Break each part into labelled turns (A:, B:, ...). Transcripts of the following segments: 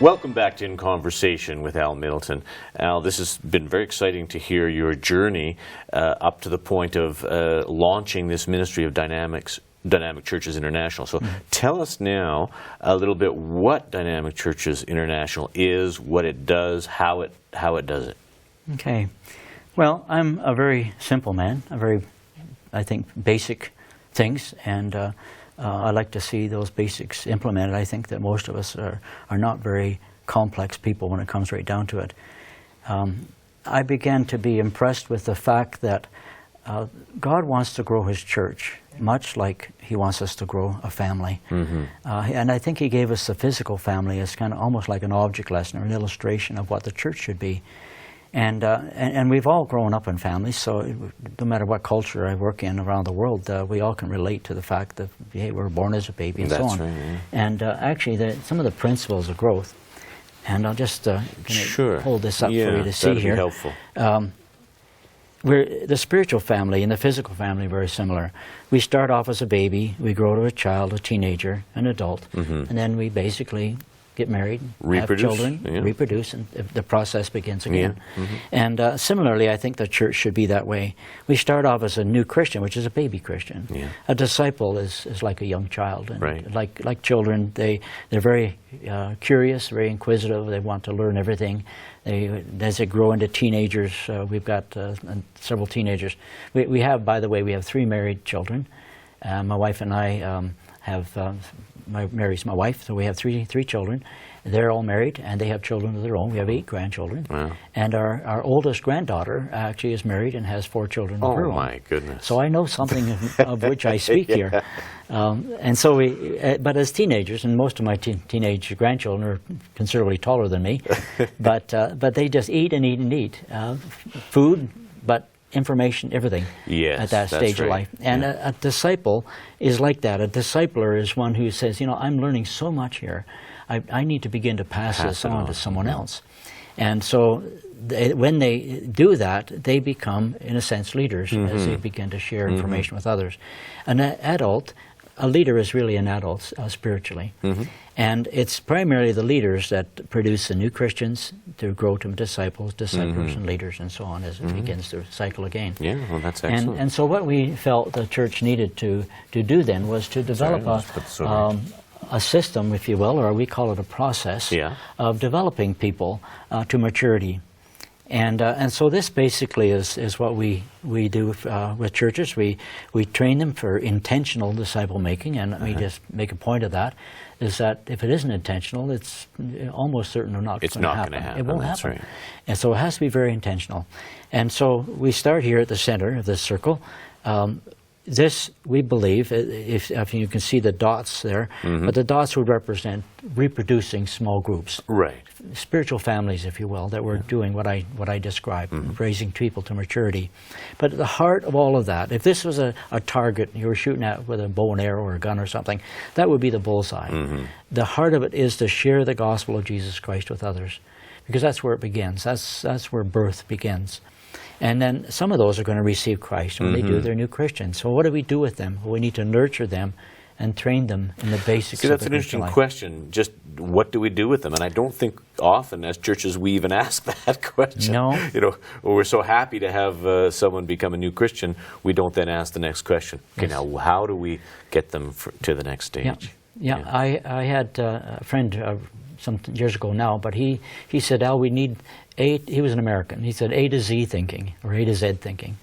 A: Welcome back to In Conversation with Al Middleton. Al, this has been very exciting to hear your journey up to the point of launching this ministry of Dynamic Churches International. So tell us now a little bit what Dynamic Churches International is, what it does, how it does it.
B: Okay. Well, I'm a very simple man, I think, basic things, and I like to see those basics implemented. I think that most of us are not very complex people when it comes right down to it. I began to be impressed with the fact that God wants to grow His church, much like He wants us to grow a family. And I think He gave us the physical family as kind of almost like an object lesson or an illustration of what the church should be. And we've all grown up in families, so no matter what culture I work in around the world, we all can relate to the fact that, hey, we're born as a baby and so on. Right, yeah. And actually, some of the principles of growth, and I'll just hold this up for you to see here.
A: Helpful.
B: The spiritual family and the physical family are very similar. We start off as a baby, we grow to a child, a teenager, an adult, and then we basically get married, have children, reproduce, and the process begins again. And similarly, I think the church should be that way. We start off as a new Christian, which is a baby Christian. A disciple is like a young child. And like children, they're very curious, very inquisitive. They want to learn everything. As they grow into teenagers, we've got several teenagers. We have, by the way, we have 3 married children. My wife and I Mary's my wife, so we have three children. They're all married, and they have children of their own. We have 8 grandchildren. Wow. And our oldest granddaughter actually is married and has 4 children of her own. Oh, my goodness. So I know something of which I speak here. And so but as teenagers, and most of my teenage grandchildren are considerably taller than me, but they just eat and eat and eat. Food, but information, everything at that stage of life. And a disciple is like that. A discipler is one who says, I'm learning so much here. I need to begin to pass this on to someone else. And so when they do that, they become, in a sense, leaders as they begin to share information with others. A leader is really an adult spiritually. And it's primarily the leaders that produce the new Christians to grow to disciples, and leaders, and so on as it begins to cycle again.
A: Yeah, well, that's excellent.
B: And so what we felt the church needed to do then was to develop a system, if you will, or we call it a process of developing people to maturity. And so this basically is what we do with churches. We train them for intentional disciple making, and let me just make a point of that, is that if it isn't intentional, it's almost certain not going to happen. It won't happen. Right. And so it has to be very intentional. And so we start here at the center of this circle. This, we believe, if you can see the dots there, but the dots would represent reproducing small groups.
A: Right.
B: Spiritual families, if you will, that were doing what I described, raising people to maturity. But at the heart of all of that, if this was a target you were shooting at with a bow and arrow or a gun or something, that would be the bullseye. The heart of it is to share the gospel of Jesus Christ with others, because that's where it begins. That's where birth begins. And then some of those are going to receive Christ. When they do, they're new Christians. So what do we do with them? Well, we need to nurture them and train them in the basics of the Christian life.
A: That's an interesting question. Just what do we do with them? And I don't think often as churches we even ask that question.
B: No.
A: We're so happy to have someone become a new Christian, we don't then ask the next question. Okay, now how do we get them to the next stage?
B: Yeah. I had a friend some years ago now, but he said, Al, we need he was an American. He said A to Z thinking, or A to Z thinking.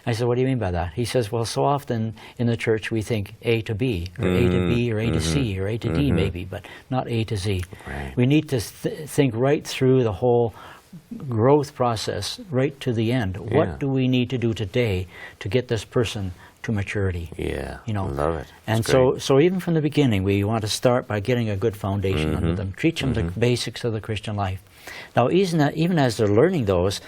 B: I said, what do you mean by that? He says, well, so often in the church we think A to B, or A to B, or A to C, or A to D maybe, but not A to Z. Right. We need to think right through the whole growth process, right to the end. Yeah. What do we need to do today to get this person to maturity?
A: Yeah, love it.
B: And so even from the beginning, we want to start by getting a good foundation under them, teach them the basics of the Christian life. Now, even as they're learning those,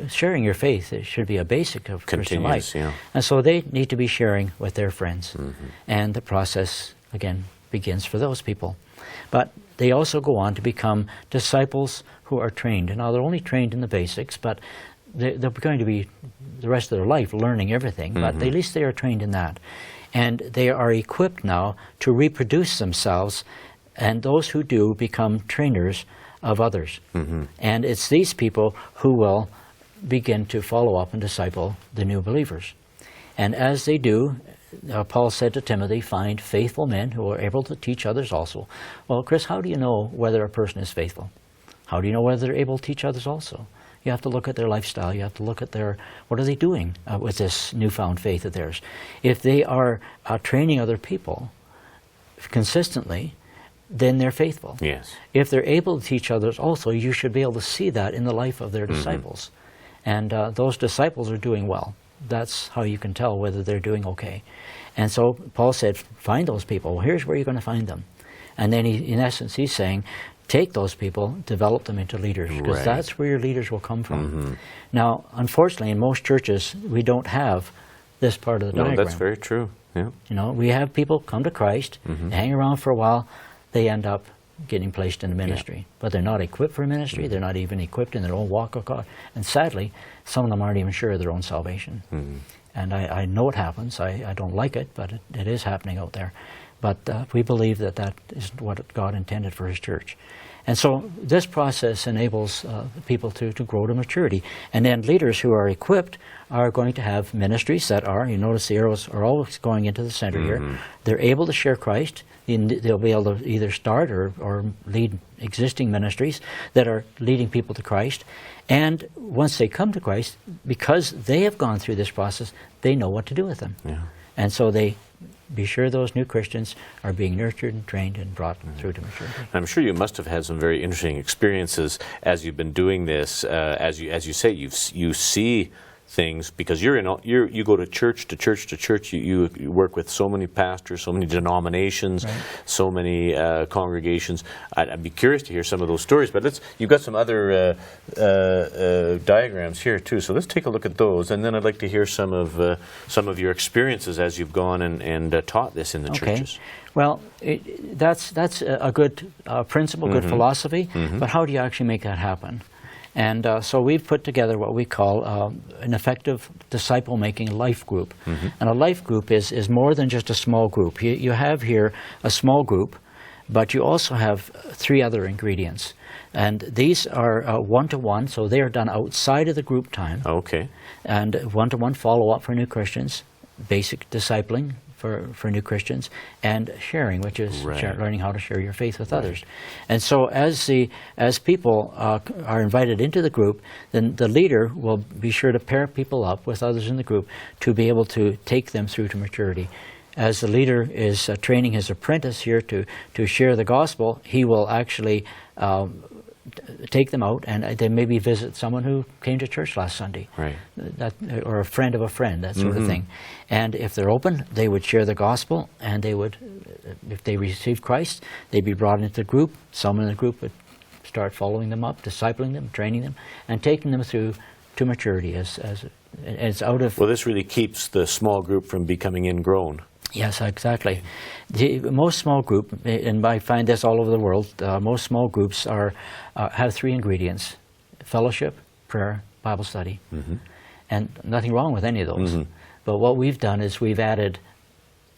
B: sharing your faith, it should be a basic of Christian life. Yeah. And so they need to be sharing with their friends. And the process, again, begins for those people. But they also go on to become disciples who are trained. Now, they're only trained in the basics, but they're going to be the rest of their life learning everything. But at least they are trained in that. And they are equipped now to reproduce themselves. And those who do become trainers of others. And it's these people who will begin to follow up and disciple the new believers. And as they do, Paul said to Timothy, find faithful men who are able to teach others also. Well, Chris, how do you know whether a person is faithful? How do you know whether they're able to teach others also? You have to look at their lifestyle. You have to look at what are they doing with this newfound faith of theirs. If they are training other people consistently, then they're faithful.
A: Yes.
B: If they're able to teach others also, you should be able to see that in the life of their disciples. And those disciples are doing well. That's how you can tell whether they're doing okay. And so Paul said, find those people. Well, here's where you're going to find them. And then in essence, he's saying, take those people, develop them into leaders, because that's where your leaders will come from. Now, unfortunately, in most churches, we don't have this part of the diagram.
A: No, that's very true. Yeah.
B: You know, we have people come to Christ, hang around for a while, they end up getting placed in the ministry. But they're not equipped for ministry, they're not even equipped in their own walk with God. And sadly, some of them aren't even sure of their own salvation. And I know it happens. I don't like it, but it is happening out there. But we believe that that is what God intended for His church. And so this process enables people to grow to maturity. And then leaders who are equipped are going to have ministries that are, you notice the arrows are always going into the center here. They're able to share Christ. They'll be able to either start or lead existing ministries that are leading people to Christ. And once they come to Christ, because they have gone through this process, they know what to do with them. And so they be sure those new Christians are being nurtured and trained and brought through to maturity.
A: I'm sure you must have had some very interesting experiences as you've been doing this. As you say, you see things, because you go to church to church to church. You work with so many pastors, so many denominations, so many congregations. I'd be curious to hear some of those stories. But you've got some other diagrams here too. So let's take a look at those, and then I'd like to hear some of your experiences as you've gone and taught this in the churches.
B: Well, that's a good principle, good philosophy. But how do you actually make that happen? And so we've put together what we call an effective disciple-making life group. And a life group is more than just a small group. You have here a small group, but you also have 3 other ingredients. And these are one-to-one, so they are done outside of the group time.
A: Okay.
B: And one-to-one follow-up for new Christians, basic discipling for new Christians, and sharing, which is learning how to share your faith with others. And so as people are invited into the group, then the leader will be sure to pair people up with others in the group to be able to take them through to maturity. As the leader is training his apprentice here to share the gospel, he will actually take them out and they maybe visit someone who came to church last Sunday, or a friend of a friend, that sort of thing. And if they're open, they would share the gospel, and they would, if they received Christ, they'd be brought into the group. Someone in the group would start following them up, discipling them, training them, and taking them through to maturity. As out of
A: this really keeps the small group from becoming ingrown.
B: Yes, exactly. Most small group, and I find this all over the world, most small groups have 3 ingredients: fellowship, prayer, Bible study. And nothing wrong with any of those. But what we've done is we've added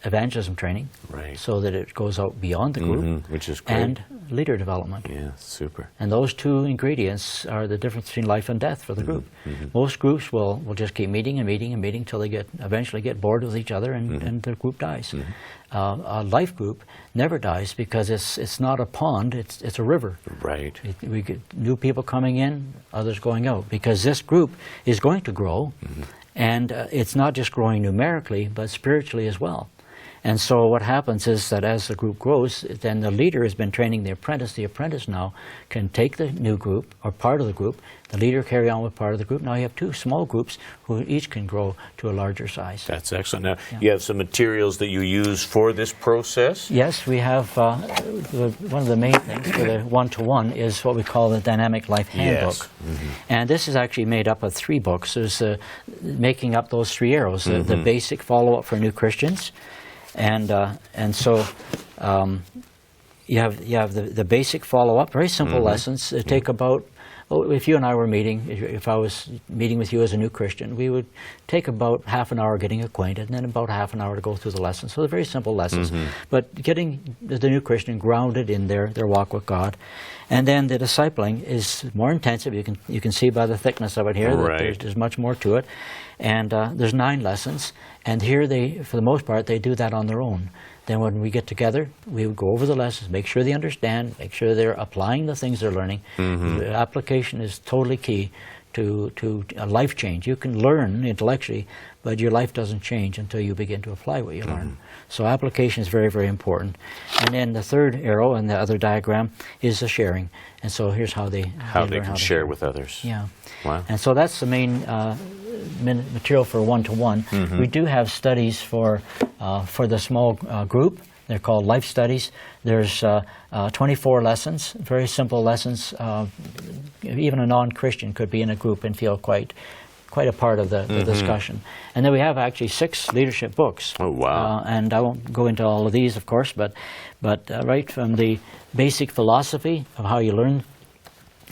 B: evangelism training, so that it goes out beyond the group,
A: which is great.
B: And leader development.
A: Yeah, super.
B: And those 2 ingredients are the difference between life and death for the group. Most groups will just keep meeting and meeting and meeting until they eventually get bored with each other, and the group dies. A life group never dies, because it's not a pond, it's a river. We get new people coming in, others going out, because this group is going to grow, and it's not just growing numerically, but spiritually as well. And so what happens is that as the group grows, then the leader has been training the apprentice. The apprentice now can take the new group, or part of the group, the leader carry on with part of the group. Now you have 2 small groups who each can grow to a larger size.
A: That's excellent. Now, you have some materials that you use for this process?
B: Yes, we have one of the main things for the one-to-one is what we call the Dynamic Life Handbook. And this is actually made up of 3 books. There's making up those 3 arrows, the basic follow-up for new Christians. And so you have the basic follow-up, very simple lessons. It take about, if you and I were meeting, if I was meeting with you as a new Christian, we would take about half an hour getting acquainted, and then about half an hour to go through the lessons. So they're very simple lessons, but getting the new Christian grounded in their walk with God. And then the discipling is more intensive. You can see by the thickness of it here that
A: Right.
B: there's much more to it. And there's 9 lessons. And here they, for the most part, they do that on their own. Then when we get together, we would go over the lessons, make sure they understand, make sure they're applying the things they're learning. The application is totally key to a life change. You can learn intellectually, but your life doesn't change until you begin to apply what you learn. So application is very, very important. And then the third arrow in the other diagram is the sharing. And so here's how they learn
A: can
B: to
A: share with others.
B: Yeah.
A: Wow.
B: And so that's the main material for one-to-one. We do have studies for the small group. They're called life studies. There's 24 lessons, very simple lessons. Even a non-Christian could be in a group and feel quite a part of the discussion. And then we have actually 6 leadership books.
A: Oh, wow.
B: And I won't go into all of these, of course, but right from the basic philosophy of how you learn.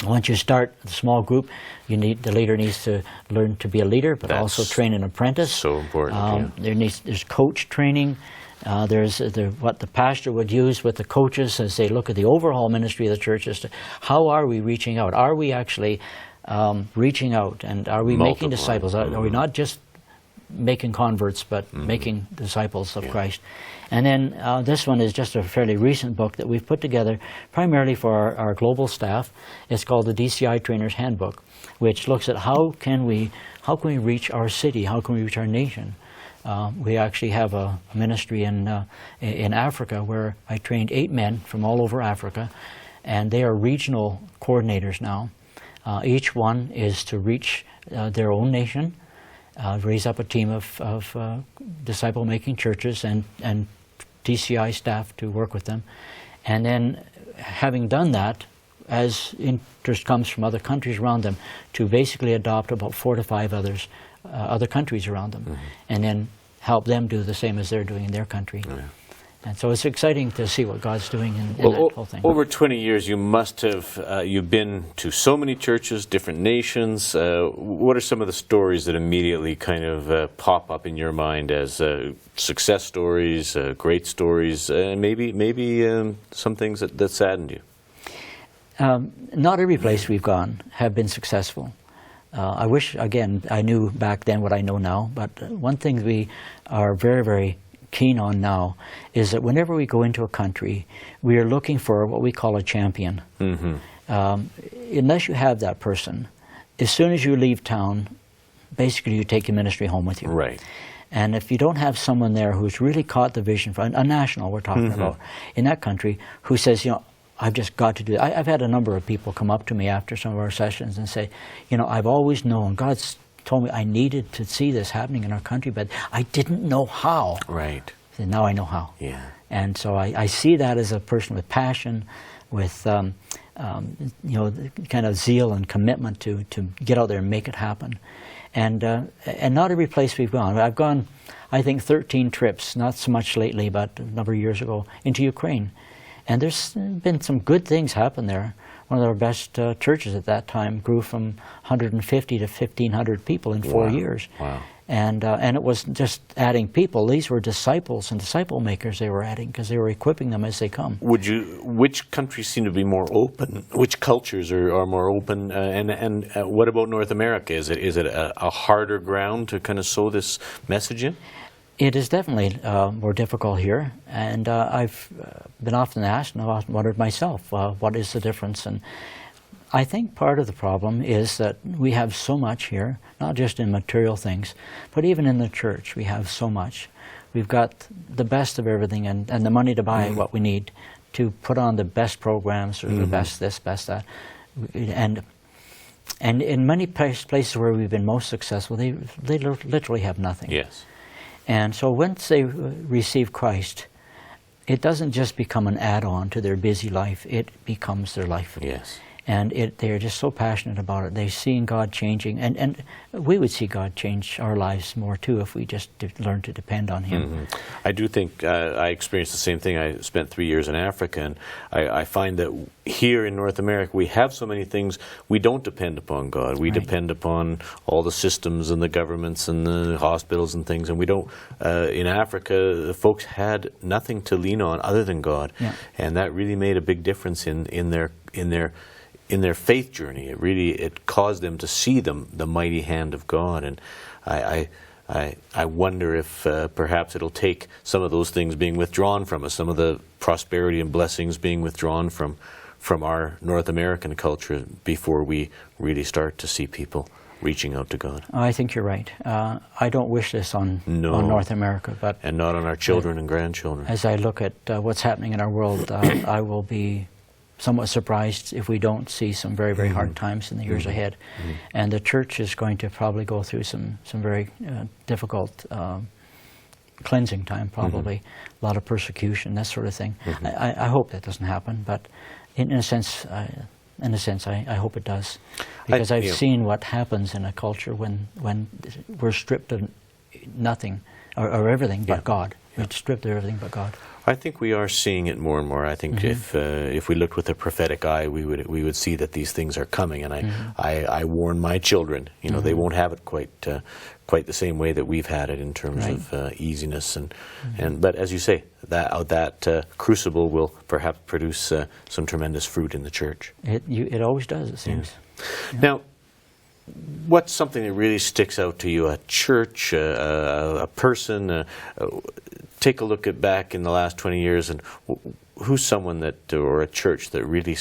B: Once you start a small group, the leader needs to learn to be a leader, but also train an apprentice.
A: So important.
B: There's coach training. There's what the pastor would use with the coaches as they look at the overall ministry of the church as to how are we reaching out? Are we actually reaching out, and are we making disciples? Are we not just making converts, but making disciples of Christ? And then this one is just a fairly recent book that we've put together primarily for our global staff. It's called the DCI Trainer's Handbook, which looks at how can we reach our city, how can we reach our nation. We actually have a ministry in Africa where I trained 8 men from all over Africa, and they are regional coordinators now. Each one is to reach their own nation, raise up a team of disciple-making churches and DCI staff to work with them. And then, having done that, as interest comes from other countries around them, to basically adopt about 4 to 5 other countries around them, and then help them do the same as they're doing in their country. And so it's exciting to see what God's doing in that whole thing.
A: Over 20 years, you must have, you've been to so many churches, different nations. What are some of the stories that immediately kind of pop up in your mind as success stories, great stories, and maybe some things that saddened you?
B: Not every place we've gone have been successful. I wish, again, I knew back then what I know now, but one thing we are very, very keen on now is that whenever we go into a country, we are looking for what we call a champion. Unless you have that person, as soon as you leave town, basically you take your ministry home with you.
A: Right.
B: And if you don't have someone there who's really caught the vision, for a national we're talking about, in that country, who says, I've just got to do it. I've had a number of people come up to me after some of our sessions and say, I've always known, God's told me I needed to see this happening in our country, but I didn't know how.
A: Right.
B: And now I know how.
A: Yeah.
B: And so I see that as a person with passion, with kind of zeal and commitment to get out there and make it happen. And not every place we've gone. I've gone, I think, 13 trips, not so much lately, but a number of years ago, into Ukraine. And there's been some good things happen there. One of our best churches at that time grew from 150 to 1,500 people in 4 years.
A: Wow.
B: And it wasn't just adding people. These were disciples and disciple makers they were adding because they were equipping them as they come.
A: Which countries seem to be more open? Which cultures are more open? And what about North America? Is it a harder ground to kind of sow this message in?
B: It is definitely more difficult here, and I've been often asked, and I've often wondered myself, what is the difference? And I think part of the problem is that we have so much here, not just in material things, but even in the church we have so much. We've got the best of everything and the money to buy what we need to put on the best programs or the best this, best that. And in many places where we've been most successful, they literally have nothing.
A: Yes.
B: And so once they receive Christ, it doesn't just become an add-on to their busy life, it becomes their life.
A: Yes.
B: And they are just so passionate about it. They've seen God changing, and we would see God change our lives more too if we just learn to depend on Him.
A: Mm-hmm. I do think I experienced the same thing. I spent 3 years in Africa, and I find that here in North America we have so many things we don't depend upon God. We depend upon all the systems and the governments and the hospitals and things, and we don't. In Africa, the folks had nothing to lean on other than God, and that really made a big difference in their faith journey. It caused them to see the mighty hand of God, and I wonder if perhaps it'll take some of those things being withdrawn from us, some of the prosperity and blessings being withdrawn from our North American culture before we really start to see people reaching out to God.
B: I think you're right. I don't wish this on North America,
A: and not on our children and grandchildren.
B: As I look at what's happening in our world, I will be somewhat surprised if we don't see some very, very hard times in the years ahead. And the church is going to probably go through some very difficult cleansing time, probably. A lot of persecution, that sort of thing. I hope that doesn't happen, but in a sense, I hope it does. Because I've seen what happens in a culture when we're stripped of nothing, or everything but God. We're stripped of everything but God.
A: I think we are seeing it more and more. I think if we looked with a prophetic eye, we would see that these things are coming. And I warn my children, they won't have it quite the same way that we've had it in terms of easiness. But as you say, that crucible will perhaps produce some tremendous fruit in the church.
B: It always does, it seems.
A: Yeah. Now, what's something that really sticks out to you? A church, a person? Take a look back in the last 20 years, and who's someone or a church that really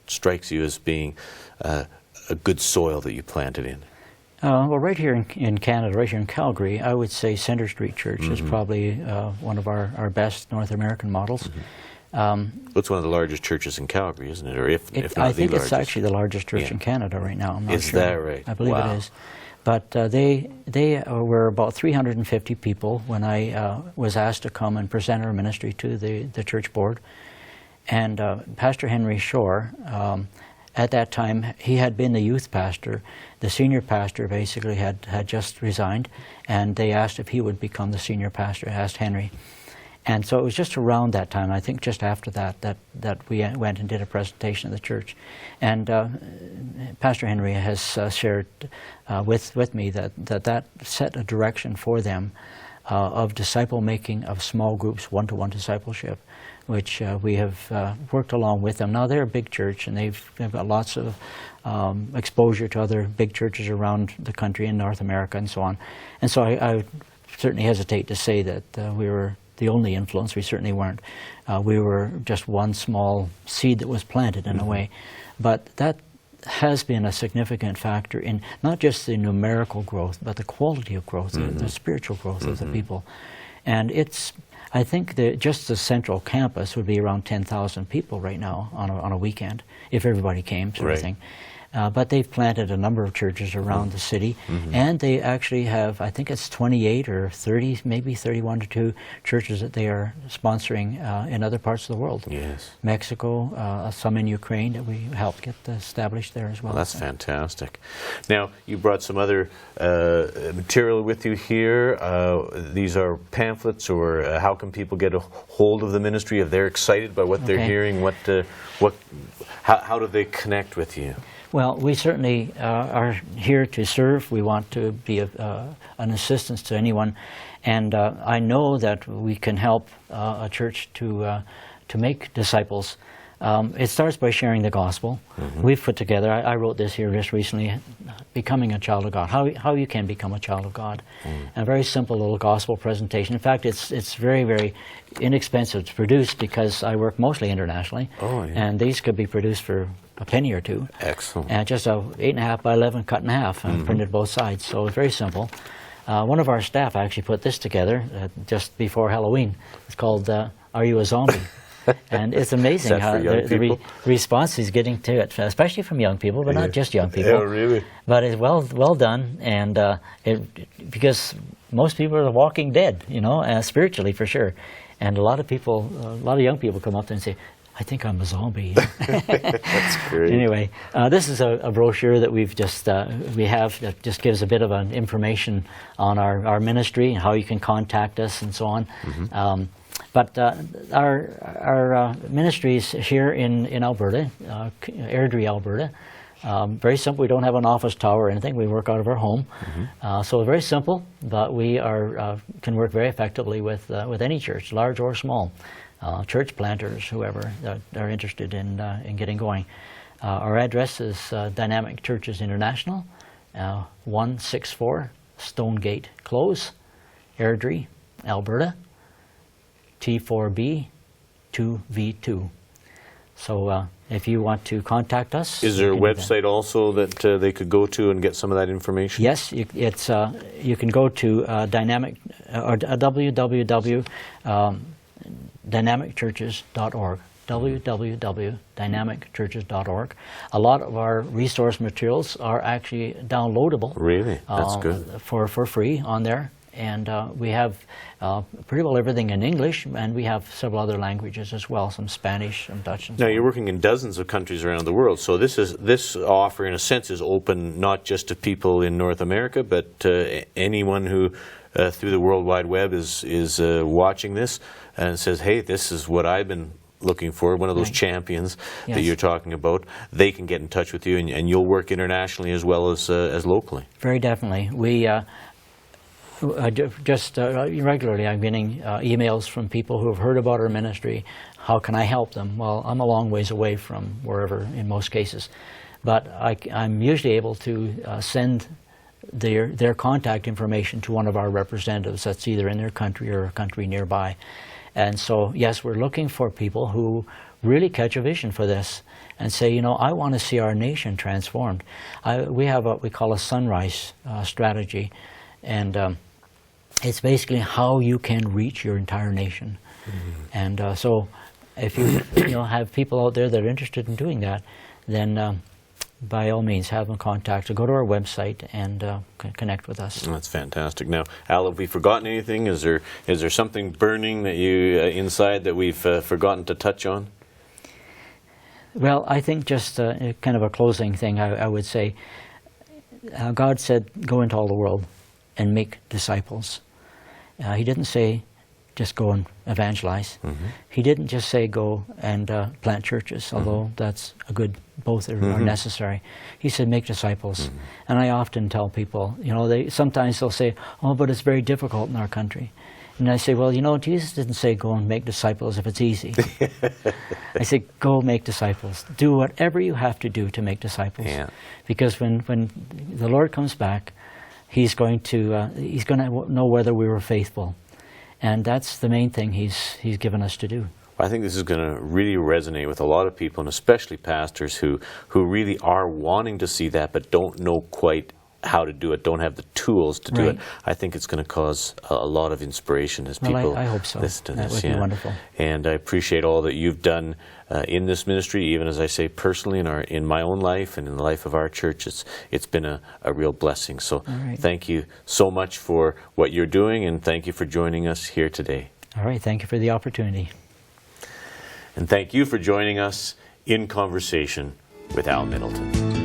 A: strikes you as being a good soil that you planted in?
B: Well, right here in Canada, right here in Calgary, I would say Centre Street Church is probably one of our best North American models.
A: It's one of the largest churches in Calgary, isn't it? Or if not the largest.
B: I think it's actually the largest church in Canada right now. I'm not sure.
A: Is that right?
B: I believe it is. But they were about 350 people when I was asked to come and present our ministry to the church board. And Pastor Henry Shore, at that time, he had been the youth pastor. The senior pastor basically had just resigned, and they asked if he would become the senior pastor, asked Henry. And so it was just around that time, I think just after that we went and did a presentation of the church. And Pastor Henry has shared with me that set a direction for them of disciple making, of small groups, one-to-one discipleship, which we have worked along with them. Now they're a big church, and they've got lots of exposure to other big churches around the country in North America and so on. And so I certainly hesitate to say that we were the only influence. We certainly weren't. We were just one small seed that was planted in a way. But that has been a significant factor in not just the numerical growth, but the quality of growth, the spiritual growth of the people. And I think just the central campus would be around 10,000 people right now on a weekend, if everybody came, sort of thing. But they've planted a number of churches around the city, and they actually have, I think it's 28 or 30, maybe 31 to 2 churches that they are sponsoring in other parts of the world.
A: Yes.
B: Mexico, some in Ukraine that we helped get established there as well.
A: Well, that's fantastic. Now, you brought some other material with you here. These are pamphlets, or how can people get a hold of the ministry if they're excited by what they're hearing? How do they connect with you?
B: Well, we certainly are here to serve. We want to be an assistance to anyone, and I know that we can help a church to make disciples. It starts by sharing the gospel. We've put together, I wrote this here just recently, Becoming a Child of God, how you can become a child of God. A very simple little gospel presentation. In fact, it's very, very inexpensive to produce because I work mostly internationally, and these could be produced for a penny or two.
A: Excellent.
B: And just a 8.5 by 11 cut in half and printed both sides, so it's very simple. One of our staff actually put this together just before Halloween. It's called Are You a Zombie? And it's amazing how the response is getting to it, especially from young people, but not just young people.
A: Oh, really?
B: But it's well done, and because most people are the walking dead, spiritually for sure. And a lot of young people come up there and say, I think I'm a zombie.
A: That's great.
B: Anyway, this is a brochure that we've just we have that just gives a bit of an information on our ministry and how you can contact us and so on. But our ministries here in Alberta, Airdrie, Alberta, very simple. We don't have an office tower or anything. We work out of our home, so very simple. But we can work very effectively with any church, large or small. Church planters, whoever that are interested in getting going. Our address is Dynamic Churches International, 164 Stonegate Close, Airdrie, Alberta, T4B 2V2. So if you want to contact us,
A: is there a website also that they could go to and get some of that information?
B: Yes, it's you can go to dynamic or www.dynamicchurches.org. www.dynamicchurches.org. A lot of our resource materials are actually downloadable.
A: Really? That's good.
B: For free on there. And we have pretty well everything in English, and we have several other languages as well, some Spanish, some Dutch, and so on.
A: Now, you're working in dozens of countries around the world, so this offer, in a sense, is open not just to people in North America, but anyone who, through the World Wide Web, is watching this and says, hey, this is what I've been looking for, one of those champions that you're talking about. They can get in touch with you, and you'll work internationally as well as locally.
B: Very definitely. We regularly I'm getting emails from people who have heard about our ministry. How can I help them? Well, I'm a long ways away from wherever in most cases, but I'm usually able to send their contact information to one of our representatives that's either in their country or a country nearby. And so, yes, we're looking for people who really catch a vision for this and say, you know, I want to see our nation transformed. We have what we call a sunrise strategy, and it's basically how you can reach your entire nation. And so if you have people out there that are interested in doing that, then by all means have them contact or go to our website and connect with us.
A: That's fantastic. Now, Al, have we forgotten anything? Is there something burning that you inside that we've forgotten to touch on?
B: Well, I think just kind of a closing thing, I would say, God said, go into all the world and make disciples. He didn't say just go and evangelize. He didn't just say go and plant churches, although that's a good, both are necessary. He said make disciples. And I often tell people, you know, sometimes they'll say, oh, but it's very difficult in our country. And I say, well, you know, Jesus didn't say go and make disciples if it's easy. I say go make disciples. Do whatever you have to do to make disciples. Because when the Lord comes back, He's going to know whether we were faithful, and that's the main thing He's given us to do.
A: I think this is going to really resonate with a lot of people, and especially pastors who really are wanting to see that but don't know quite how to do it, don't have the tools to do it. I think it's going to cause a lot of inspiration as people
B: I hope so.
A: listen to this.
B: That would be wonderful.
A: And I appreciate all that you've done in this ministry, even as I say personally in my own life and in the life of our church. It's been a real blessing. So thank you so much for what you're doing, and thank you for joining us here today.
B: All right, thank you for the opportunity.
A: And thank you for joining us in Conversation with Al Middleton.